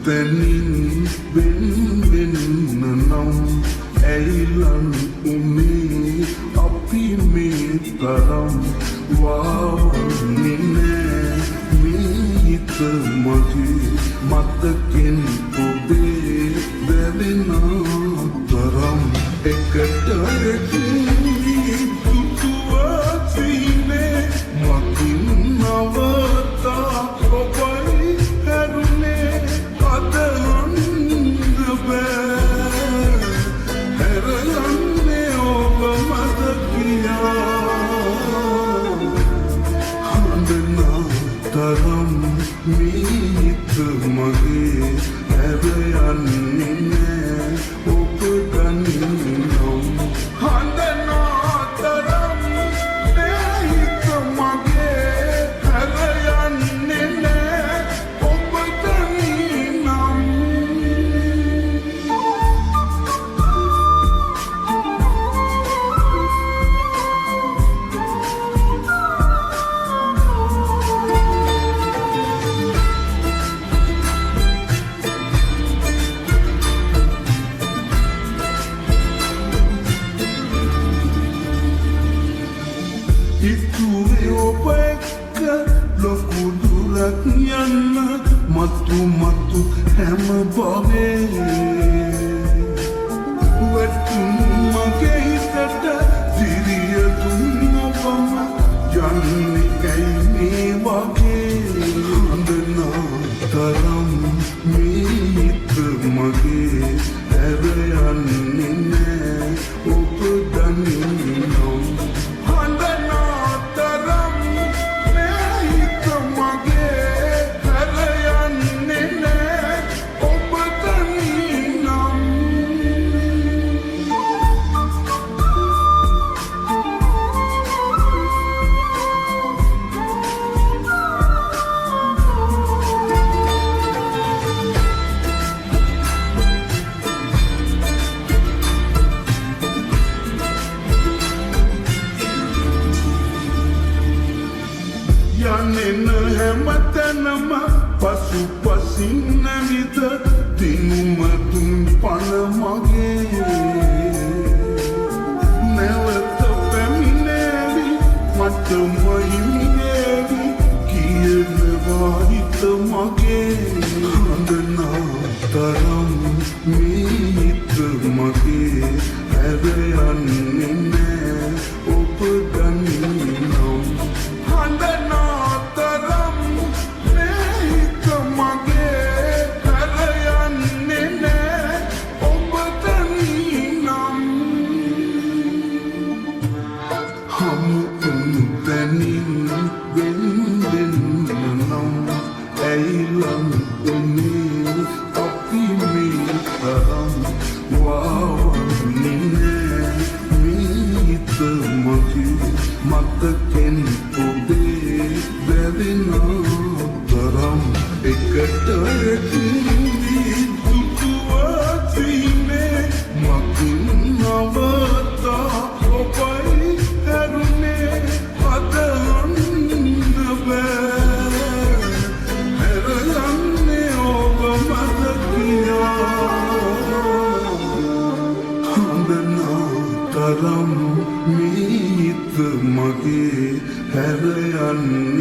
තැනින් වෙන් වෙන්න නම් ඇයිලන් උනේ අපි මේ තරම් වාවන්නේ නෑ මේ හිත මගේ මතකෙන් ඔබේ දැවෙන තරම් එකට රැකිලි තුතුවත් වීනේ මකින් නවතා ඔබයි හැරුණේ අදහන්න බෑ හැරලන්නේ ඔබ මතකියා හඳනා තරම් මේ හිත මගේ හැරයන්නේ නෑ ඔබ ගනිනම් හඳනා තරම් මේ හිත මගේ හැරයන්නේ නෑ ඔබ ගනිනම් ඉතුවේ ඔබ එක්ක ලොකු දුරක් යන්න මතු මතු හැම බවේ වැටුන් මගේ හිතට දිරිය දුන්න ඔබම යන්නේ ඇයි මේ වගේ හඳනා තරම් මේ හිත මගේ හැරයන්නේ නෑ ඔබ දනිනම් හඳනා තරම් මේ හිත මගේ හැරයන්නේ නෑ ඔබ දනිනම් යන්නෙන හැමතැනම පසු පසින් නැවිත දිනුමතුන් පණ මගේ නැවත පැමිණේවි මටම හිමිනේවි කියනවා හිත මගේ හඳනා තරම් මේ හිත මගේ හැරයන්නේ නෑ ඔබ ගනිනම් හඳනා තරම් මේ හිත මගේ හැරයන්නේ නෑ ඔබ දනිනම් හමු තැනින් වෙන් වෙන්න නම් ඇයිලන් උනේ අපි මේ තරම් වාවන්නේ නෑ මේ හිත මගේ මතකෙන් ඔබේ දැවෙන තරම් එකට රැකිලි තුතුවත් වීනේ මකින් නවතා ඔබයි හැරුණේ අදහන්න බෑ හැරලන්නේ ඔබ මතකියා හඳනා තරම් මේ හිත මගේ හැරයන්නේ